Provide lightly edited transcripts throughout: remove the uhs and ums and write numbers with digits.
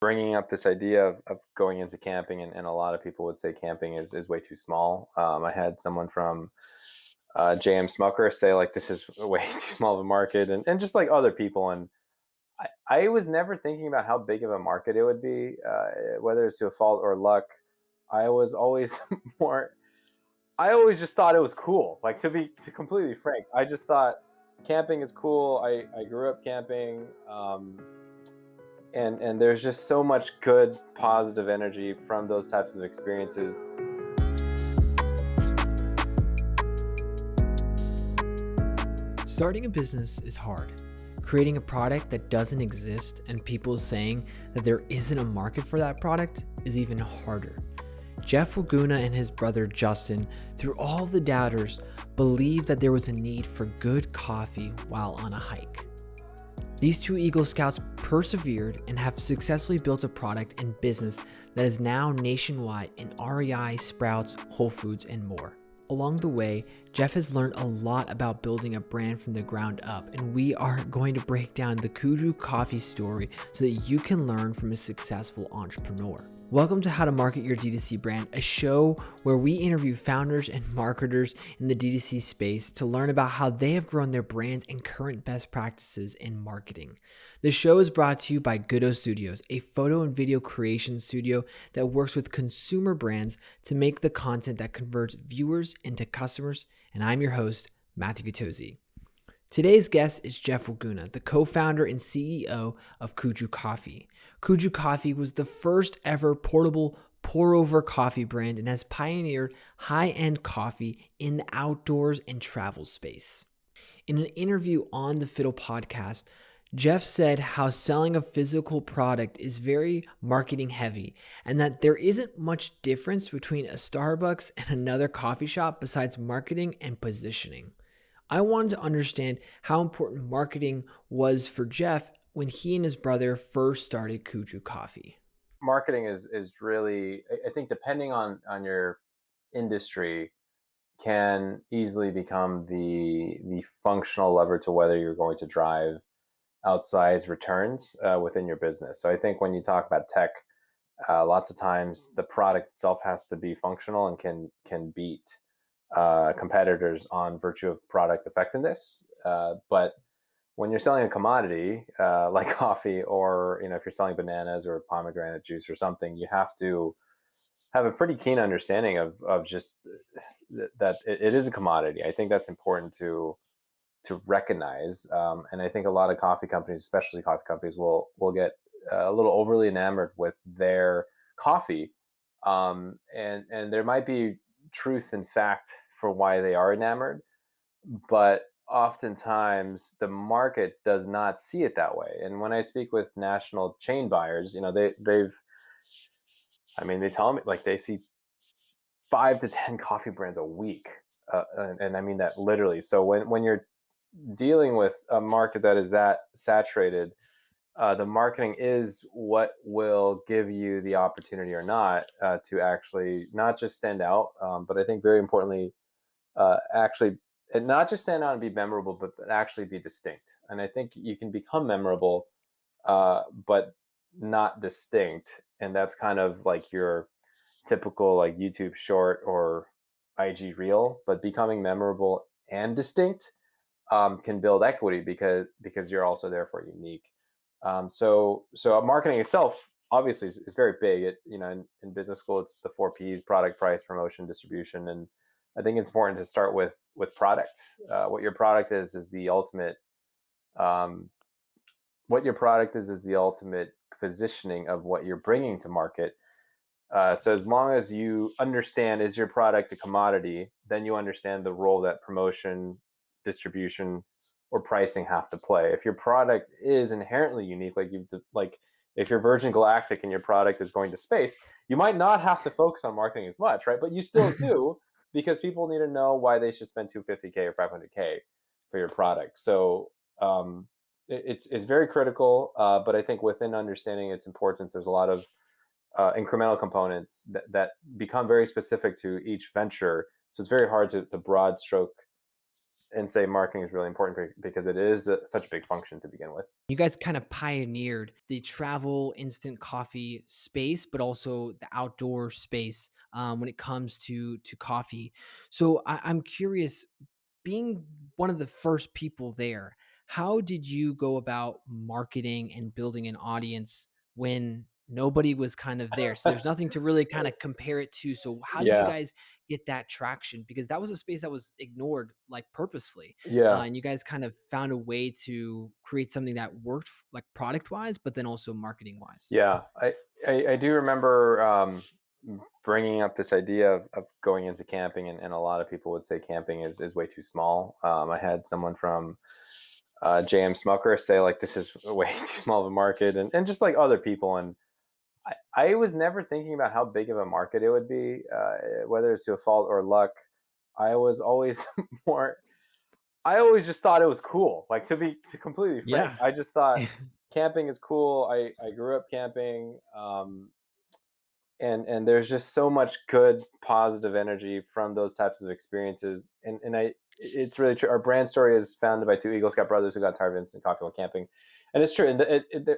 bringing up this idea of going into camping, and a lot of people would say camping is way too small. I had someone from JM Smucker say like this is way too small of a market, and just like other people. And I was never thinking about how big of a market it would be, whether it's to a fault or luck. I was always more. I always just thought it was cool. Like to completely frank, I just thought camping is cool. I grew up camping. And there's just so much good positive energy from those types of experiences. Starting a business is hard. Creating a product that doesn't exist and people saying that there isn't a market for that product is even harder. Jeff Wiguna and his brother Justin, through all the doubters, believed that there was a need for good coffee while on a hike. These two Eagle Scouts persevered and have successfully built a product and business that is now nationwide in REI, Sprouts, Whole Foods, and more. Along the way, Jeff has learned a lot about building a brand from the ground up, and we are going to break down the Kuju Coffee story so that you can learn from a successful entrepreneur. Welcome to How to Market Your D2C Brand, a show where we interview founders and marketers in the D2C space to learn about how they have grown their brands and current best practices in marketing. The show is brought to you by Goodo Studios, a photo and video creation studio that works with consumer brands to make the content that converts viewers into customers, and I'm your host, Matthew Gutozzi. Today's guest is Jeff Wiguna, the co-founder and CEO of Kuju Coffee. Kuju Coffee was the first ever portable pour-over coffee brand and has pioneered high-end coffee in the outdoors and travel space. In an interview on the Fiddle podcast, Jeff said how selling a physical product is very marketing heavy and that there isn't much difference between a Starbucks and another coffee shop besides marketing and positioning. I wanted to understand how important marketing was for Jeff when he and his brother first started Kuju Coffee. Marketing is really, I think, depending on your industry, can easily become the functional lever to whether you're going to drive outsized returns within your business. So I think when you talk about tech, lots of times the product itself has to be functional and can beat competitors on virtue of product effectiveness. But when you're selling a commodity like coffee, or if you're selling bananas or pomegranate juice or something, you have to have a pretty keen understanding of just that it is a commodity. I think that's important to recognize. And I think a lot of coffee companies, especially coffee companies, will get a little overly enamored with their coffee, and there might be truth in fact for why they are enamored, but oftentimes the market does not see it that way. And when I speak with national chain buyers, they tell me like they see 5 to 10 coffee brands a week, and I mean that literally. So when you're dealing with a market that is that saturated, the marketing is what will give you the opportunity or not to actually not just stand out, but I think very importantly, actually, and not just stand out and be memorable, but actually be distinct. And I think you can become memorable, but not distinct, and that's kind of like your typical like YouTube short or IG reel. But becoming memorable and distinct can build equity because you're also therefore unique. So marketing itself obviously is very big. In business school, it's the 4 Ps: product, price, promotion, distribution. And I think it's important to start with product. What your product is the ultimate. What your product is the ultimate positioning of what you're bringing to market. So as long as you understand, is your product a commodity, then you understand the role that promotion, distribution, or pricing have to play. If your product is inherently unique, like if you're Virgin Galactic and your product is going to space, you might not have to focus on marketing as much, right? But you still do, because people need to know why they should spend 250K or 500K for your product. So it's very critical, but I think within understanding its importance, there's a lot of incremental components that become very specific to each venture. So it's very hard to broad stroke and say marketing is really important because it is such a big function to begin with. You guys kind of pioneered the travel instant coffee space, but also the outdoor space when it comes to coffee. So I'm curious, being one of the first people there, how did you go about marketing and building an audience when nobody was kind of there? So there's nothing to really kind of compare it to. So how did you Yeah, guys get that traction? Because that was a space that was ignored like purposefully. yeah, And you guys kind of found a way to create something that worked like product wise, but then also marketing wise. yeah. I do remember bringing up this idea of going into camping, and a lot of people would say camping is way too small. I had someone from JM Smucker say like this is way too small of a market, and just like other people. And I was never thinking about how big of a market it would be, whether it's to a fault or luck. I was always more. I always just thought it was cool. Like to completely frank, Yeah. I just thought camping is cool. I grew up camping, and there's just so much good positive energy from those types of experiences. And it's really true. Our brand story is founded by two Eagle Scout brothers who got tired of instant coffee while camping, and it's true. And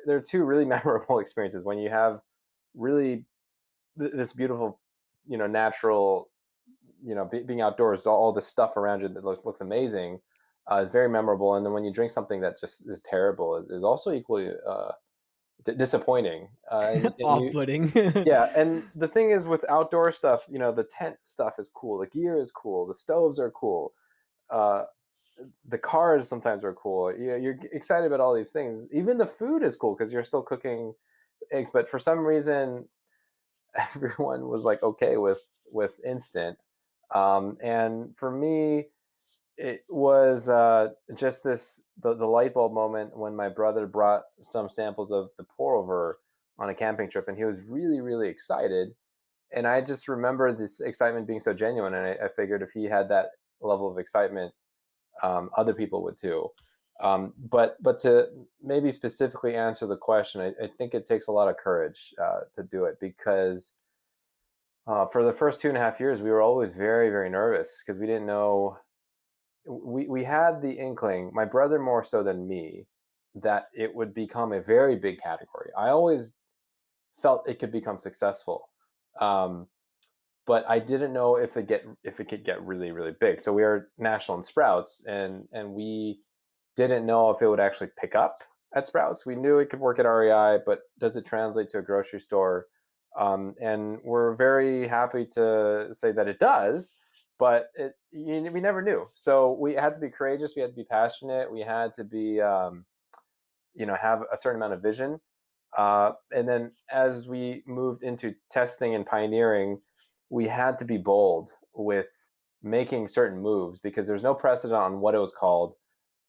there are two really memorable experiences when you have really this beautiful, natural, being outdoors, all this stuff around you that looks amazing, is very memorable. And then when you drink something that just is terrible, is also equally disappointing. And you, Off-putting. yeah. And the thing is with outdoor stuff, the tent stuff is cool, the gear is cool, the stoves are cool, uh, the cars sometimes are cool. You're excited about all these things. Even the food is cool because you're still cooking eggs. But for some reason, everyone was like okay with instant. And for me, it was just the light bulb moment when my brother brought some samples of the pour over on a camping trip, and he was really really excited. And I just remember this excitement being so genuine, and I figured if he had that level of excitement, other people would too. But to maybe specifically answer the question, I think it takes a lot of courage to do it, because for the first 2.5 years, we were always very, very nervous because we didn't know. We had the inkling, my brother more so than me, that it would become a very big category. I always felt it could become successful, um, but I didn't know if it could get really, really big. So we are national in Sprouts, and we didn't know if it would actually pick up at Sprouts. We knew it could work at REI, but does it translate to a grocery store? And we're very happy to say that it does, but we never knew. So we had to be courageous. We had to be passionate. We had to be, have a certain amount of vision. And then as we moved into testing and pioneering, we had to be bold with making certain moves because there's no precedent on what it was called,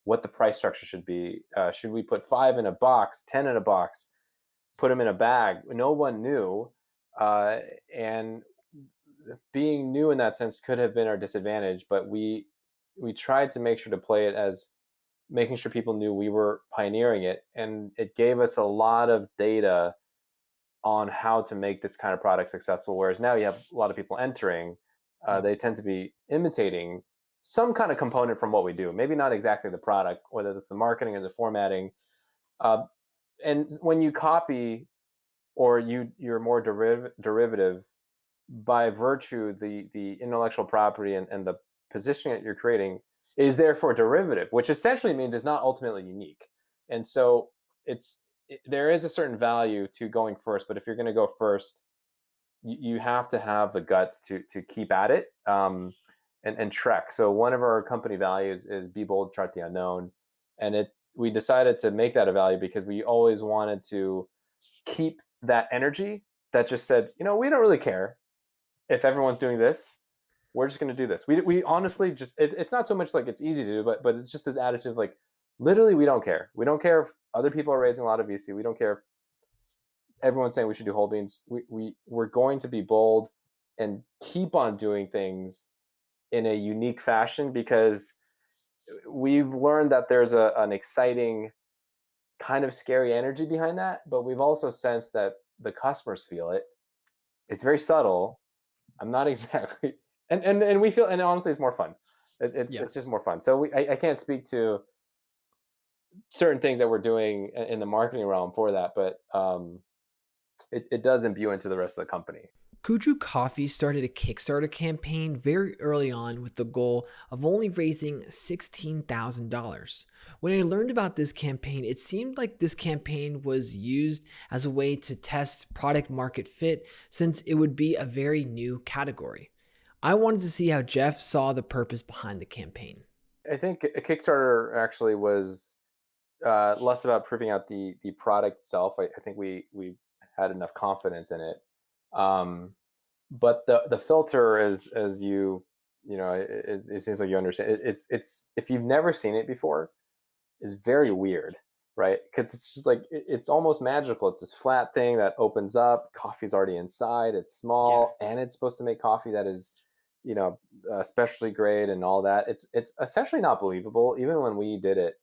what the price structure should be. Should we put 5 in a box, 10 in a box, put them in a bag? No one knew. Uh, and being new in that sense could have been our disadvantage, but we tried to make sure to play it as making sure people knew we were pioneering it, and it gave us a lot of data on how to make this kind of product successful. Whereas now you have a lot of people entering, Yep. they tend to be imitating some kind of component from what we do. Maybe not exactly the product, whether it's the marketing or the formatting. Uh, and when you copy, or you're more derivative, by virtue the intellectual property and the positioning that you're creating is therefore derivative, which essentially means it's not ultimately unique. And so there is a certain value to going first, but if you're going to go first, you have to have the guts to keep at it, and trek. So one of our company values is be bold, chart the unknown, and it we decided to make that a value because we always wanted to keep that energy that just said, we don't really care if everyone's doing this. We're just going to do this. We honestly just it's not so much like it's easy to do, but it's just this attitude like literally we don't care. We don't care if other people are raising a lot of VC. We don't care if everyone's saying we should do whole beans. We're going to be bold and keep on doing things in a unique fashion because we've learned that there's an exciting kind of scary energy behind that, but we've also sensed that the customers feel it. It's very subtle. I'm not exactly, and we feel, and honestly, it's more fun. Yeah. it's just more fun. So I can't speak to certain things that we're doing in the marketing realm for that, but it does imbue into the rest of the company. Kuju Coffee started a Kickstarter campaign very early on with the goal of only raising $16,000. When I learned about this campaign, it seemed like this campaign was used as a way to test product market fit since it would be a very new category. I wanted to see how Jeff saw the purpose behind the campaign. I think a Kickstarter actually was less about proving out the product itself. I think we had enough confidence in it. Um, but the filter is, as you know, it seems like you understand. It's if you've never seen it before, is very weird, right? Because it's just like it's almost magical. It's this flat thing that opens up. Coffee's already inside. It's Yeah. small, and it's supposed to make coffee that is, you know, specialty grade and all that. It's essentially not believable. Even when we did it,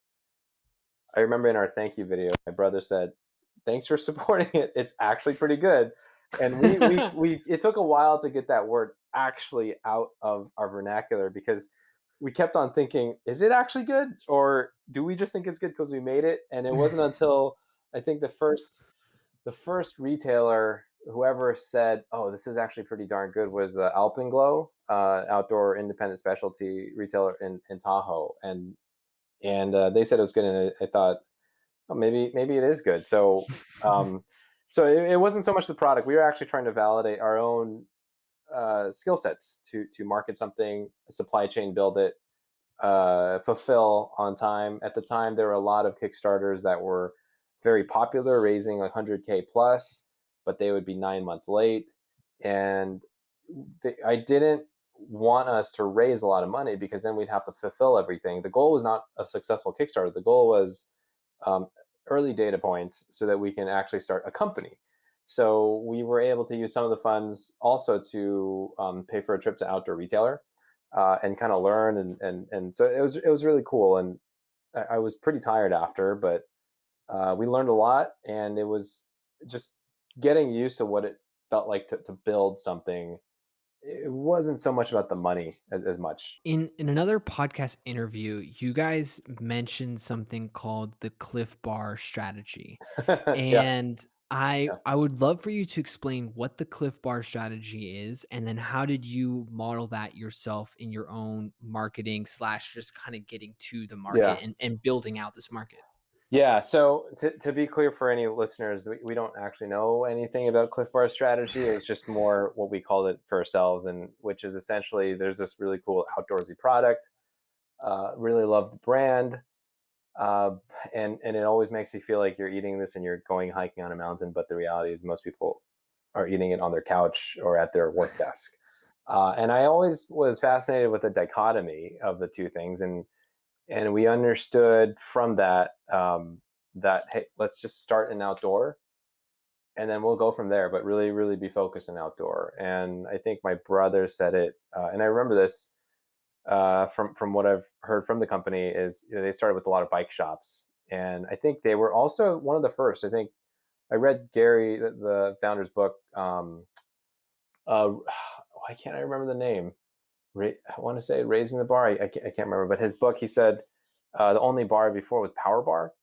I remember in our thank you video, my brother said, "Thanks for supporting it. It's actually pretty good." And we it took a while to get that word actually out of our vernacular because we kept on thinking, is it actually good or do we just think it's good because we made it? And it wasn't until I think the first retailer whoever said, "Oh, this is actually pretty darn good," was Alpenglow, outdoor independent specialty retailer in Tahoe, and they said it was good, and I thought, oh, maybe it is good. Um, so it wasn't so much the product. We were actually trying to validate our own skill sets to market something, supply chain, build it, fulfill on time. At the time, there were a lot of Kickstarters that were very popular, raising like 100K plus, but they would be 9 months late. And I didn't want us to raise a lot of money because then we'd have to fulfill everything. The goal was not a successful Kickstarter. The goal was um, early data points so that we can actually start a company. So we were able to use some of the funds also to pay for a trip to outdoor retailer and kind of learn and so it was really cool. And I was pretty tired after, but we learned a lot, and it was just getting used to what it felt like to build something. It wasn't so much about the money as much. In another podcast interview, you guys mentioned something called the Cliff Bar strategy. Yeah, And I yeah. I would love for you to explain what the Cliff Bar strategy is, and then how did you model that yourself in your own marketing slash just kind of getting to the market Yeah. and building out this market? Yeah, so to be clear for any listeners, we don't actually know anything about Cliff Bar strategy. It was just more what we called it for ourselves, and which is essentially there's this really cool outdoorsy product. Really love the brand, uh, and it always makes you feel like you're eating this and you're going hiking on a mountain. But the reality is, most people are eating it on their couch or at their work desk. And I always was fascinated with the dichotomy of the two things, and we understood from that that hey, let's just start in outdoor, and then we'll go from there. But really be focused in outdoor. And I think my brother said it, and I remember this from what I've heard from the company is they started with a lot of bike shops, and I think they were also one of the first. I think I read Gary, the founder's book. Why can't I remember the name? I want to say Raising the Bar. I can't remember, but his book, he said the only bar before was Power Bar.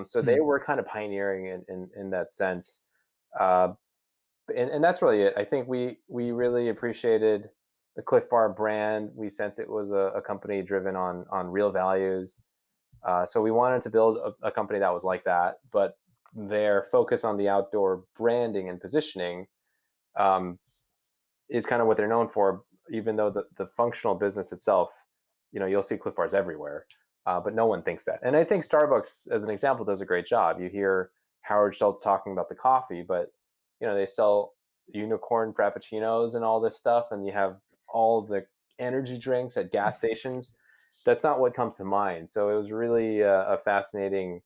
So they Hmm. were kind of pioneering in that sense. Uh, and that's really it. I think we really appreciated the Cliff Bar brand. We sense it was a company driven on real values. So we wanted to build a company that was like that, but their focus on the outdoor branding and positioning um, is kind of what they're known for, even though the functional business itself, you'll see Cliff Bars everywhere, but no one thinks that. And I think Starbucks, as an example, does a great job. You hear Howard Schultz talking about the coffee, but they sell unicorn frappuccinos and all this stuff, and you have all the energy drinks at gas stations. That's not what comes to mind. So it was really a fascinating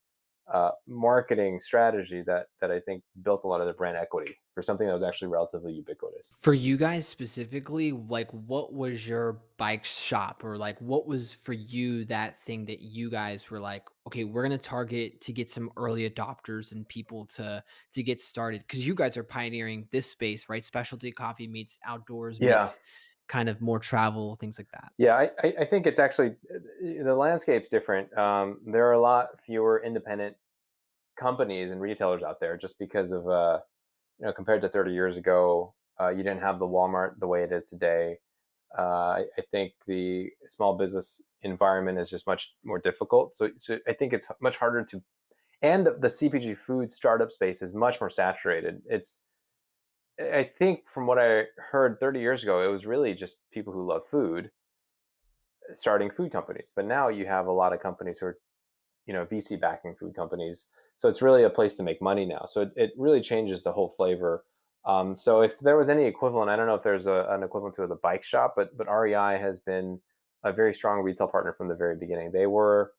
marketing strategy that I think built a lot of the brand equity for something that was actually relatively ubiquitous. For you guys specifically, like what was your bike shop or like what was for you that thing that you guys were like, okay, we're gonna target to get some early adopters and people to get started because you guys are pioneering this space, right? Specialty coffee meets outdoors Yeah. meets kind of more travel, things like that? Yeah, I think it's actually the landscape's different. There are a lot fewer independent companies and retailers out there just because of compared to 30 years ago, you didn't have the Walmart the way it is today. I think the small business environment is just much more difficult. So I think it's much harder to, and the CPG food startup space is much more saturated. I think from what I heard 30 years ago, it was really just people who love food starting food companies. But now you have a lot of companies who are, VC backing food companies. So it's really a place to make money now. So it really changes the whole flavor. So if there was any equivalent, I don't know if there's an equivalent to the bike shop, but REI has been a very strong retail partner from the very beginning. They were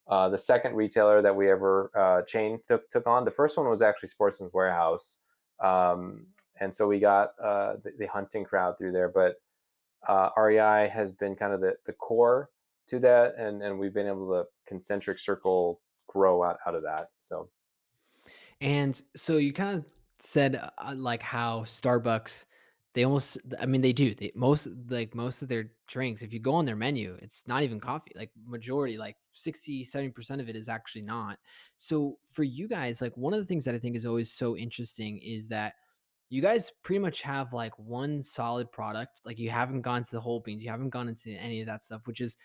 the second retailer that we ever chain took on. The first one was actually Sportsman's Warehouse, and so we got the hunting crowd through there. But REI has been kind of the core to that, and we've been able to concentric circle grow out of that. So And so you kind of said like how Starbucks, they almost, I mean, they do. They most of their drinks, if you go on their menu, it's not even coffee. Like majority, like 60, 70% of it is actually not. So for you guys, like one of the things that I think is always so interesting is that you guys pretty much have like one solid product. Like you haven't gone to the whole beans, you haven't gone into any of that stuff, which is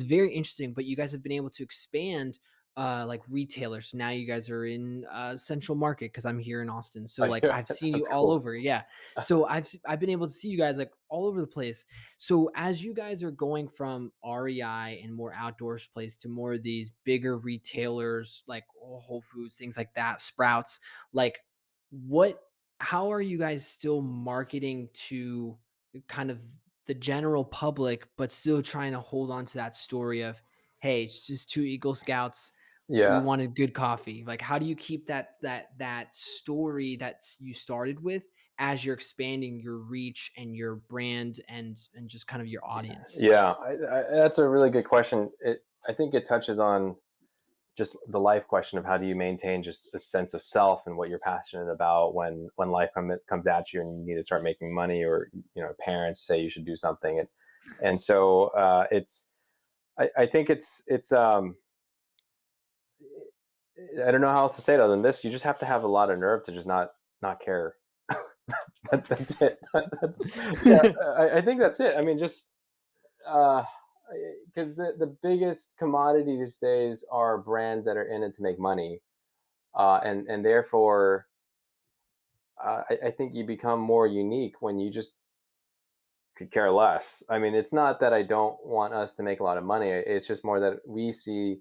very interesting. But you guys have been able to expand like retailers. So now you guys are in Central Market because I'm here in Austin. So like I've seen you that's all cool. over. Yeah. So I've been able to see you guys like all over the place. So as you guys are going from REI and more outdoors place to more of these bigger retailers like Whole Foods, things like that, Sprouts, like what how are you guys still marketing to kind of the general public, but still trying to hold on to that story of, hey, it's just two Eagle Scouts. We Yeah, wanted good coffee. Like, how do you keep that story that you started with as you're expanding your reach and your brand and just kind of your audience? yeah, that's a really good question. I think it touches on just the life question of how do you maintain just a sense of self and what you're passionate about when life comes at you and you need to start making money, or parents say you should do something, and so it's I think it's I don't know how else to say it other than this. You just have to have a lot of nerve to just not care. That's it. Yeah, I think that's it. I mean, just because the biggest commodity these days are brands that are in it to make money, and therefore I think you become more unique when you just could care less. I mean, it's not that I don't want us to make a lot of money. It's just more that we see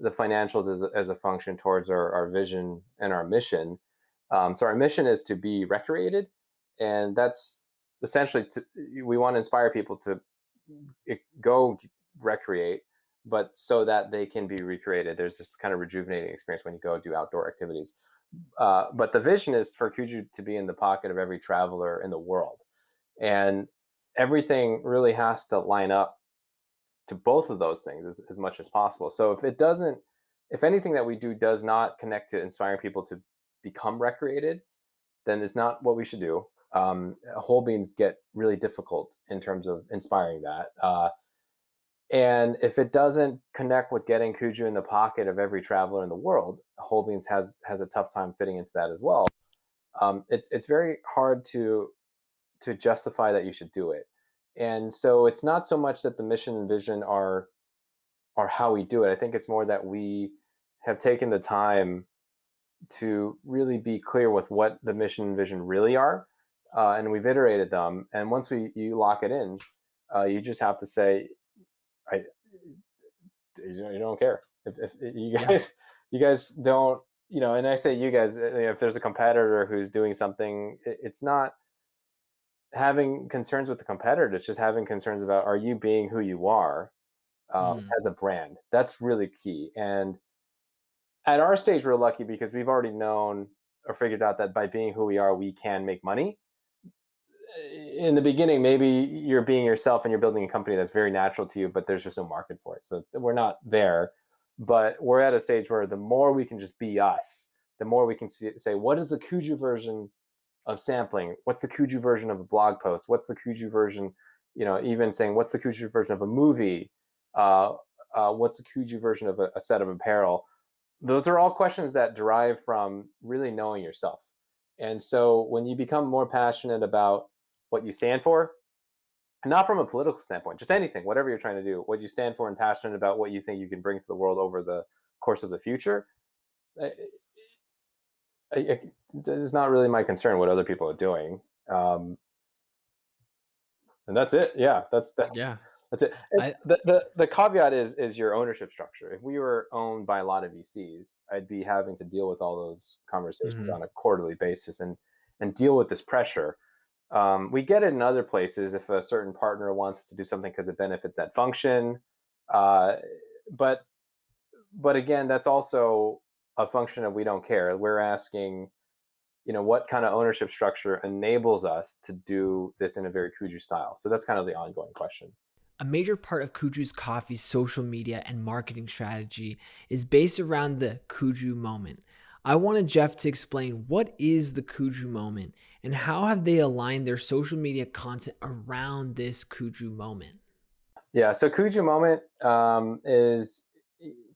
the financials as a function towards our vision and our mission. So our mission is to be recreated, and that's essentially we want to inspire people to go recreate, but so that they can be recreated. There's this kind of rejuvenating experience when you go do outdoor activities. But the vision is for Kuju to be in the pocket of every traveler in the world, and everything really has to line up to both of those things as much as possible. So if it doesn't, if anything that we do does not connect to inspiring people to become recreated, then it's not what we should do. Whole beans get really difficult in terms of inspiring that. And if it doesn't connect with getting Kuju in the pocket of every traveler in the world, whole beans has a tough time fitting into that as well. It's very hard to justify that you should do it. And so it's not so much that the mission and vision are how we do it. I think it's more that we have taken the time to really be clear with what the mission and vision really are, and we've iterated them. And once you lock it in, you just have to say, I you don't care if you Yeah. guys you guys don't, and I say you guys, if there's a competitor who's doing something, it's not having concerns with the competitor. It's just having concerns about, are you being who you are Mm, as a brand? That's really key. And at our stage, we're lucky because we've already known or figured out that by being who we are, we can make money. In the beginning, maybe you're being yourself and you're building a company that's very natural to you, but there's just no market for it. So we're not there. But we're at a stage where the more we can just be us, the more we can say, what is the Kuju version of sampling? What's the Kuju version of a blog post? What's the Kuju version, even saying what's the Kuju version of a movie, uh, what's a Kuju version of a set of apparel. Those are all questions that derive from really knowing yourself. And so when you become more passionate about what you stand for, not from a political standpoint, just anything, whatever you're trying to do, what you stand for and passionate about what you think you can bring to the world over the course of the future, I, this is not really my concern what other people are doing. Um, and that's it. Yeah, Yeah. that's it. I The caveat is your ownership structure. If we were owned by a lot of VCs, I'd be having to deal with all those conversations mhm. on a quarterly basis and deal with this pressure. We get it in other places if a certain partner wants us to do something because it benefits that function. Uh, but but again, that's also a function of we don't care. We're asking, what kind of ownership structure enables us to do this in a very Kuju style. So that's kind of the ongoing question. A major part of Kuju's Coffee's social media and marketing strategy is based around the Kuju Moment. I wanted Jeff to explain what is the Kuju Moment and how have they aligned their social media content around this Kuju Moment. Yeah. So Kuju moment is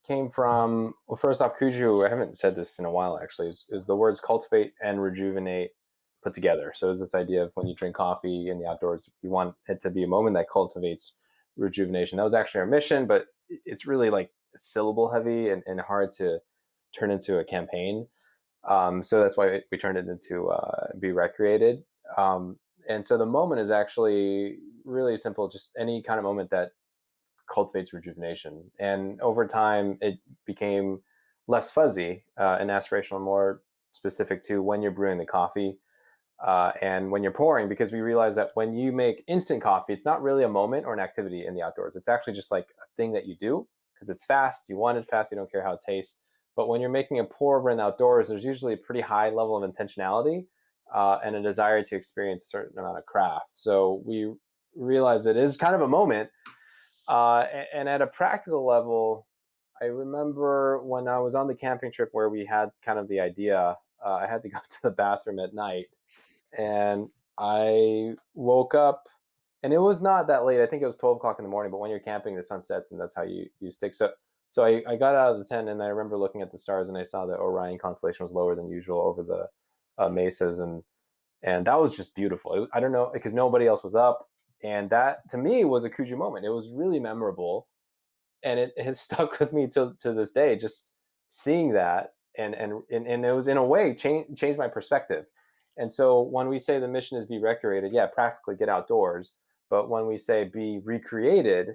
came from, well, first off, Kuju. I haven't said this in a while actually. Is the words cultivate and rejuvenate put together. So it's this idea of when you drink coffee in the outdoors, you want it to be a moment that cultivates rejuvenation. That was actually our mission, but it's really like syllable heavy and hard to turn into a campaign. So that's why we turned it into Be Recreated. And so the moment is actually really simple, just any kind of moment that cultivates rejuvenation. And over time, it became less fuzzy and aspirational, more specific to when you're brewing the coffee and when you're pouring, because we realize that when you make instant coffee, it's not really a moment or an activity in the outdoors. It's actually just like a thing that you do because it's fast. You want it fast. You don't care how it tastes. But when you're making a pour over in the outdoors, there's usually a pretty high level of intentionality and a desire to experience a certain amount of craft. So we realize it is kind of a moment. And at a practical level, I remember when I was on the camping trip where we had kind of the idea, I had to go to the bathroom at night and I woke up and it was not that late. I think it was 12 o'clock in the morning, but when you're camping, the sun sets and that's how you stick. So I got out of the tent and I remember looking at the stars and I saw the Orion constellation was lower than usual over the mesas. And that was just beautiful. I don't know, because nobody else was up. And that to me was a Kuju moment. It was really memorable and it has stuck with me to this day, just seeing that and it was in a way changed my perspective. And so when we say the mission is be recreated, yeah, practically get outdoors. But when we say be recreated,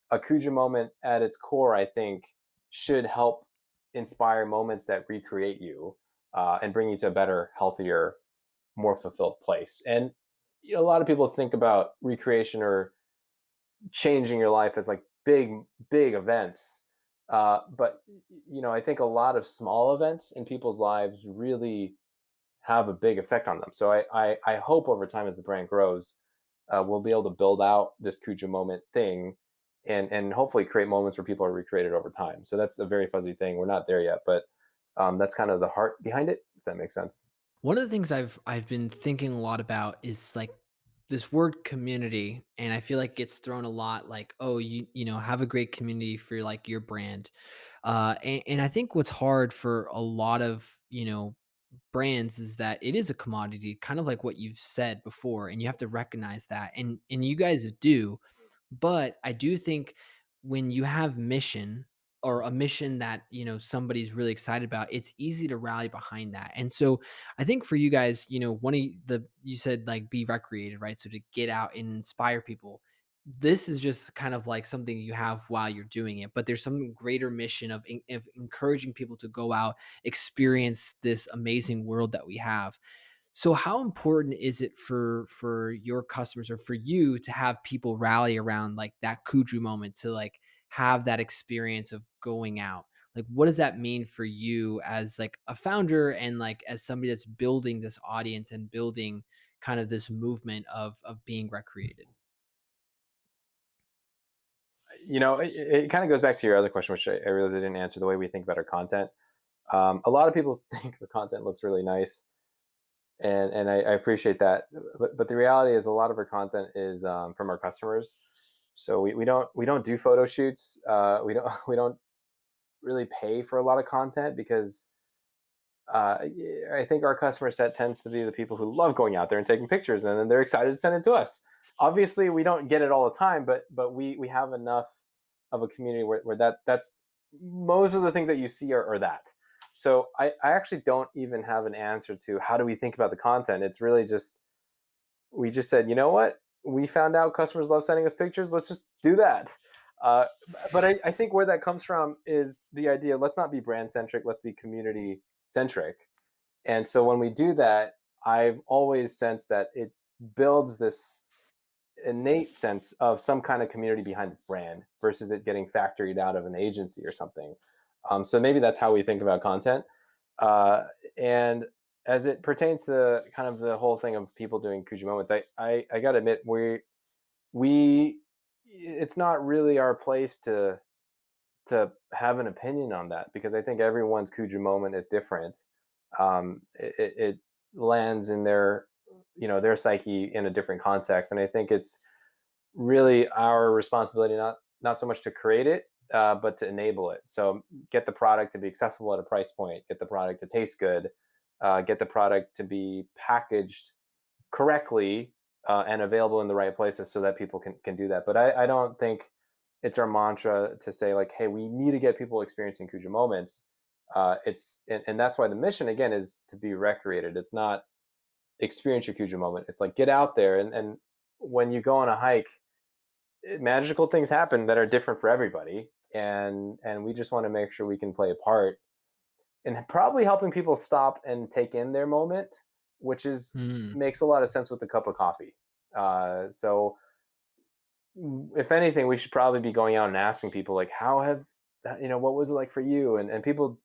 a Kuja moment at its core, I think, should help inspire moments that recreate you and bring you to a better, healthier, more fulfilled place. And a lot of people think about recreation or changing your life as like big events. But I think a lot of small events in people's lives really have a big effect on them. So I hope over time as the brand grows, we'll be able to build out this Kuja moment thing and hopefully create moments where people are recreated over time. So that's a very fuzzy thing. We're not there yet, but that's kind of the heart behind it, if that makes sense. One of the things I've been thinking a lot about is like this word community, and I feel like it gets thrown a lot like, oh, have a great community for like your brand. And I think what's hard for a lot of, brands is that it is a commodity, kind of like what you've said before, and you have to recognize that. And you guys do, but I do think when you have mission or a mission that, somebody's really excited about, it's easy to rally behind that. And so I think for you guys, one of you said like be recreated, right? So to get out and inspire people. This is just kind of like something you have while you're doing it, but there's some greater mission of encouraging people to go out, experience this amazing world that we have. So how important is it for your customers or for you to have people rally around like that Kuju moment to like have that experience of going out? Like what does that mean for you as like a founder and like as somebody that's building this audience and building kind of this movement of being recreated? It kind of goes back to your other question, which I realized I didn't answer, the way we think about our content. A lot of people think the content looks really nice and I appreciate that. But the reality is, a lot of our content is from our customers. So we don't do photo shoots. We don't really pay for a lot of content because I think our customer set tends to be the people who love going out there and taking pictures, and then they're excited to send it to us. Obviously, we don't get it all the time, but we have enough of a community where that's most of the things that you see are that. So I actually don't even have an answer to how do we think about the content. It's really just we just said, you know what? We found out customers love sending us pictures. Let's just do that. But I think where that comes from is the idea, let's not be brand centric, let's be community centric. And so when we do that, I've always sensed that it builds this innate sense of some kind of community behind its brand versus it getting factoried out of an agency or something. So maybe that's how we think about content. Uh, and as it pertains to kind of the whole thing of people doing Kuju moments, I got to admit we it's not really our place to have an opinion on that because I think everyone's Kuju moment is different. It lands in their their psyche in a different context, and I think it's really our responsibility not so much to create it, but to enable it. So get the product to be accessible at a price point, get the product to taste good, get the product to be packaged correctly and available in the right places so that people can do that. But I don't think it's our mantra to say like, hey, we need to get people experiencing Kuja moments. And that's why the mission again is to be recreated. It's not experience your Kuja moment. It's like get out there and when you go on a hike, magical things happen that are different for everybody, and we just want to make sure we can play a part in probably helping people stop and take in their moment, which is Hmm. makes a lot of sense with a cup of coffee. So if anything, we should probably be going out and asking people like, how have what was it like for you? And people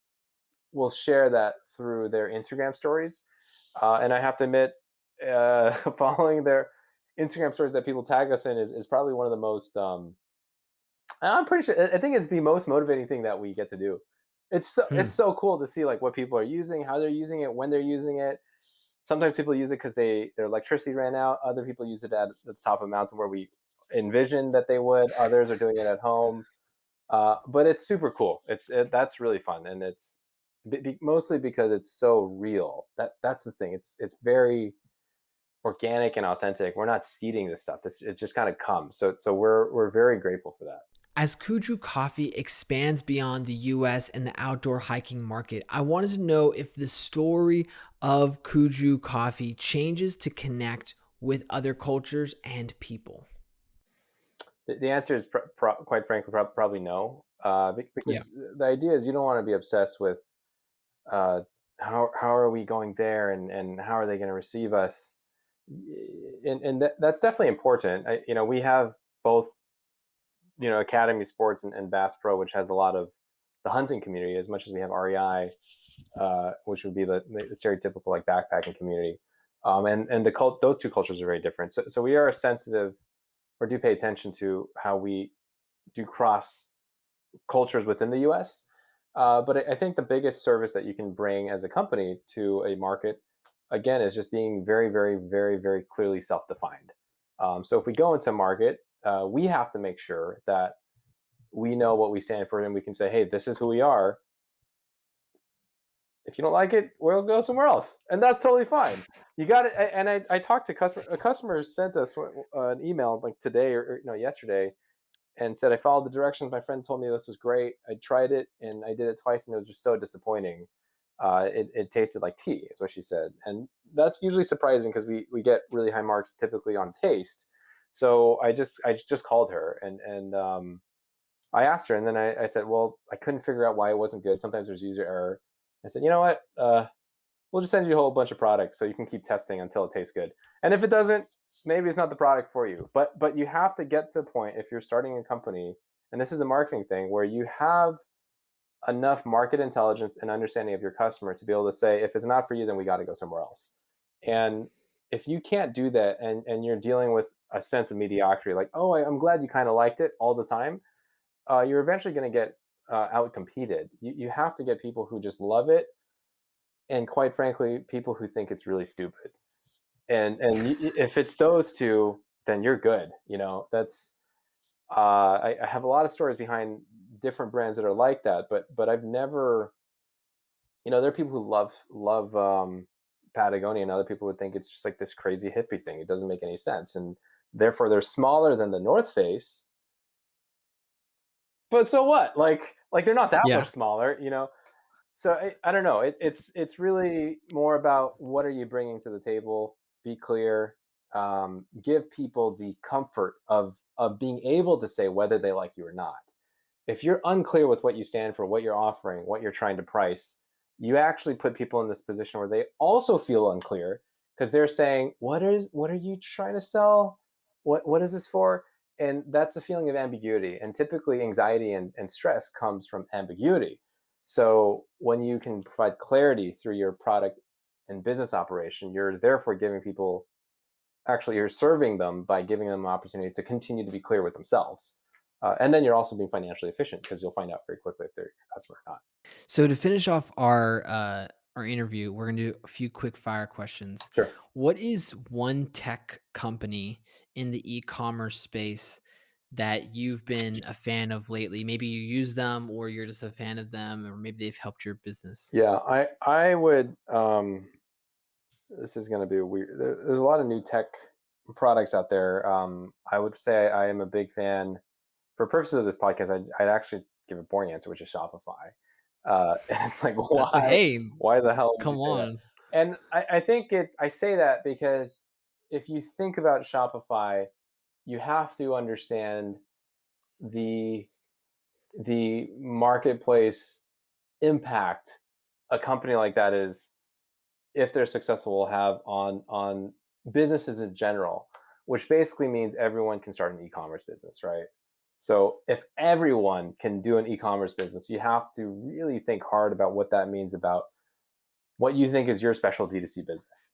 will share that through their Instagram stories. And I have to admit, following their Instagram stories that people tag us in is probably one of the most. I'm pretty sure. I think it's the most motivating thing that we get to do. It's Hmm. so cool to see like what people are using, how they're using it, when they're using it. Sometimes people use it because their electricity ran out. Other people use it at the top of a mountain where we envisioned that they would. Others are doing it at home. But it's super cool. That's really fun, and it's mostly because it's so real. That's the thing. It's very organic and authentic. We're not seeding this stuff. It just kind of comes. So we're very grateful for that. As Kuju Coffee expands beyond the US and the outdoor hiking market, I wanted to know if the story of Kuju Coffee changes to connect with other cultures and people. The answer is quite frankly probably no, Yeah. because the idea is you don't want to be obsessed with uh, how are we going there and how are they going to receive us, and that's definitely important. We have both Academy Sports and Bass Pro, which has a lot of the hunting community as much as we have REI, which would be the stereotypical like backpacking community. And those two cultures are very different. So we are sensitive or do pay attention to how we do cross cultures within the U.S. But I think the biggest service that you can bring as a company to a market, again, is just being very, very, very, very clearly self-defined. So if we go into market, we have to make sure that we know what we stand for, and we can say, "Hey, this is who we are. If you don't like it, we'll go somewhere else," and that's totally fine. You got it. And I talked to customer. A customer sent us an email like today or yesterday, and said, I followed the directions. My friend told me this was great. I tried it and I did it twice, and it was just so disappointing. It tasted like tea, is what she said, and that's usually surprising because we get really high marks typically on taste. So I just called her and I asked her, and then I said, well, I couldn't figure out why it wasn't good. Sometimes there's user error. I said, you know what? We'll just send you a whole bunch of products so you can keep testing until it tastes good. And if it doesn't, maybe it's not the product for you. But you have to get to a point if you're starting a company, and this is a marketing thing, where you have enough market intelligence and understanding of your customer to be able to say, if it's not for you, then we got to go somewhere else. And if you can't do that and you're dealing with a sense of mediocrity, like, oh, I'm glad you kind of liked it all the time, you're eventually going to get out competed. You have to get people who just love it and quite frankly, people who think it's really stupid. If it's those two, then you're good. That's I have a lot of stories behind different brands that are like that, but I've never, there are people who love Patagonia, and other people would think it's just like this crazy hippie thing. It doesn't make any sense, and therefore they're smaller than the North Face. But so what? Like they're not that Yeah. much smaller. So I don't know. It's really more about what are you bringing to the table. Be clear. Give people the comfort of being able to say whether they like you or not. If you're unclear with what you stand for, what you're offering, what you're trying to price, you actually put people in this position where they also feel unclear because they're saying, what are you trying to sell? What is this for? And that's a feeling of ambiguity. And typically anxiety and stress comes from ambiguity. So when you can provide clarity through your product and business operation, you're therefore giving people, actually you're serving them by giving them an opportunity to continue to be clear with themselves. And then you're also being financially efficient because you'll find out very quickly if they're your customer or not. So to finish off our interview, we're gonna do a few quick fire questions. Sure. What is one tech company in the e-commerce space that you've been a fan of lately? Maybe you use them or you're just a fan of them, or maybe they've helped your business. Yeah, I would. This is going to be a weird. There's a lot of new tech products out there. I would say I am a big fan. For purposes of this podcast, I'd actually give a boring answer, which is Shopify. And it's like, That's a hey, why the hell would you come say that? on. And I think I say that because if you think about Shopify, you have to understand the the marketplace impact a company like that is, if they're successful, will have on businesses in general, which basically means everyone can start an e-commerce business, right? So if everyone can do an e-commerce business, you have to really think hard about what that means about what you think is your special D2C business,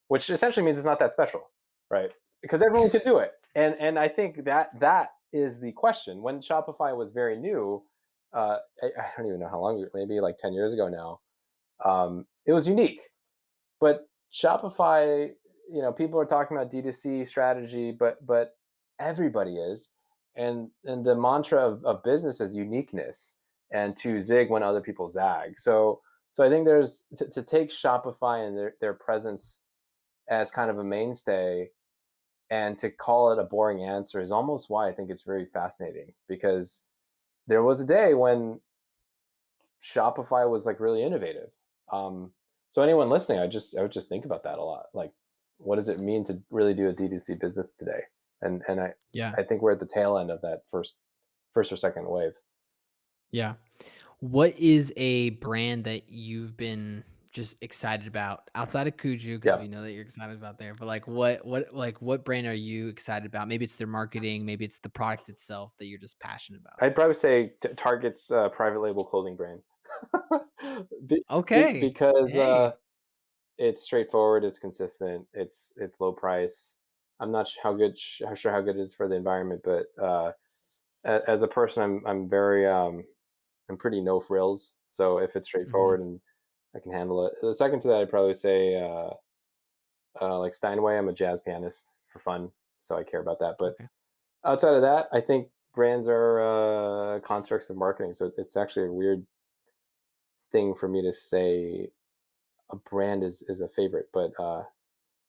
which essentially means it's not that special, right? Because everyone could do it. And I think that is the question. When Shopify was very new, I don't even know how long, maybe like 10 years ago now, it was unique. But Shopify, people are talking about D2C strategy, but everybody is. And the mantra of business is uniqueness and to zig when other people zag. So I think there's to take Shopify and their presence as kind of a mainstay and to call it a boring answer is almost why I think it's very fascinating, because there was a day when Shopify was like really innovative. So anyone listening, I would just think about that a lot. Like, what does it mean to really do a D2C business today? And Yeah. I think we're at the tail end of that first or second wave. Yeah. What is a brand that you've been just excited about outside of Kuju? Because Yeah, we know that you're excited about there, but like what brand are you excited about? Maybe it's their marketing, maybe it's the product itself that you're just passionate about. I'd probably say Target's private label clothing brand. Okay. Because Hey. it's straightforward, it's consistent, it's low price. I'm not sure how good it is for the environment, but as a person, I'm very I'm pretty no frills. So if it's Mhm. straightforward and I can handle it. The second to that, I'd probably say like Steinway. I'm a jazz pianist for fun, so I care about that. But Okay. outside of that, I think brands are constructs of marketing. So it's actually a weird thing for me to say a brand is a favorite. But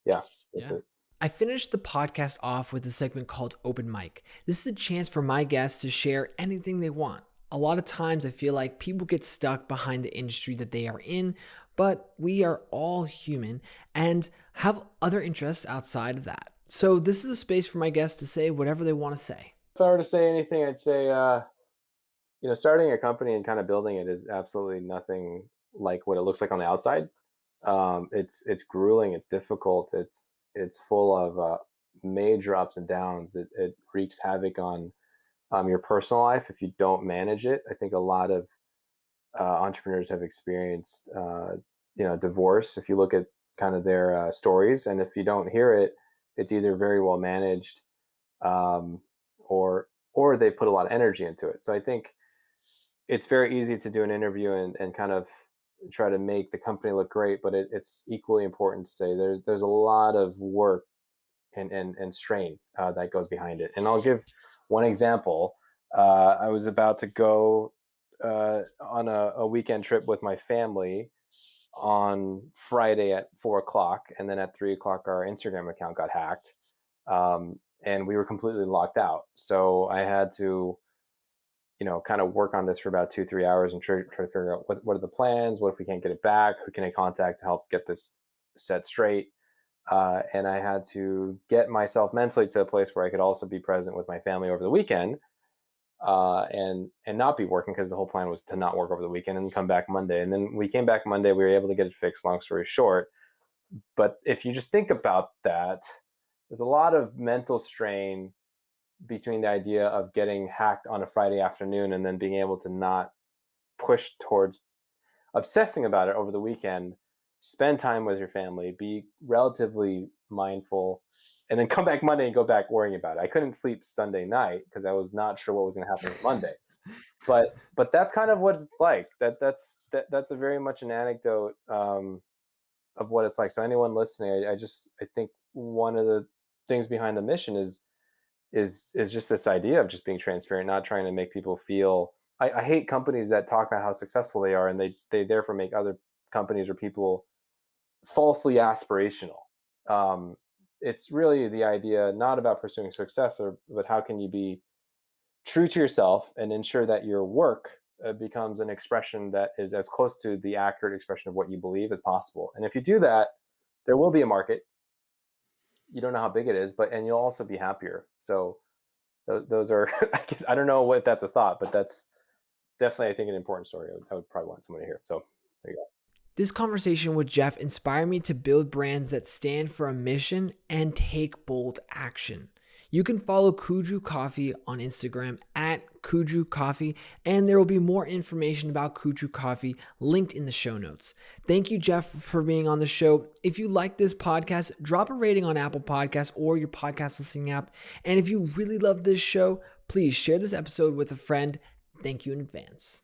yeah, that's Yeah. it. I finished the podcast off with a segment called Open Mic. This is a chance for my guests to share anything they want. A lot of times I feel like people get stuck behind the industry that they are in, but we are all human and have other interests outside of that. So this is a space for my guests to say whatever they want to say. If I were to say anything, I'd say starting a company and kind of building it is absolutely nothing like what it looks like on the outside. It's grueling, it's difficult, it's full of major ups and downs. It wreaks havoc on your personal life if you don't manage it. I think a lot of entrepreneurs have experienced divorce. If you look at kind of their stories, and if you don't hear it, it's either very well managed, um, or they put a lot of energy into it. So I think it's very easy to do an interview and kind of try to make the company look great, but it's equally important to say there's a lot of work and strain that goes behind it. And I'll give one example. I was about to go on a weekend trip with my family on Friday at 4 o'clock, and then at 3 o'clock, our Instagram account got hacked, and we were completely locked out. So I had to, kind of work on this for about 2, 3 hours and try to figure out what are the plans. What if we can't get it back? Who can I contact to help get this set straight? And I had to get myself mentally to a place where I could also be present with my family over the weekend, and not be working, because the whole plan was to not work over the weekend and come back Monday. And then we came back Monday. We were able to get it fixed. Long story short, but if you just think about that, there's a lot of mental strain between the idea of getting hacked on a Friday afternoon and then being able to not push towards obsessing about it over the weekend, spend time with your family, be relatively mindful, and then come back Monday and go back worrying about it. I couldn't sleep Sunday night because I was not sure what was going to happen Monday. But that's kind of what it's like. That's a very much an anecdote of what it's like. So anyone listening, I think one of the things behind the mission is just this idea of just being transparent, not trying to make people feel. I hate companies that talk about how successful they are, and they therefore make other companies or people falsely aspirational. It's really the idea not about pursuing success, but how can you be true to yourself and ensure that your work becomes an expression that is as close to the accurate expression of what you believe as possible. And if you do that, there will be a market. You don't know how big it is, and you'll also be happier. So those are, I guess, I don't know what that's a thought, but that's definitely, I think, an important story. I would probably want someone to hear. So there you go. This conversation with Jeff inspired me to build brands that stand for a mission and take bold action. You can follow Kuju Coffee on Instagram at Kuju Coffee, and there will be more information about Kuju Coffee linked in the show notes. Thank you, Jeff, for being on the show. If you like this podcast, drop a rating on Apple Podcasts or your podcast listening app. And if you really love this show, please share this episode with a friend. Thank you in advance.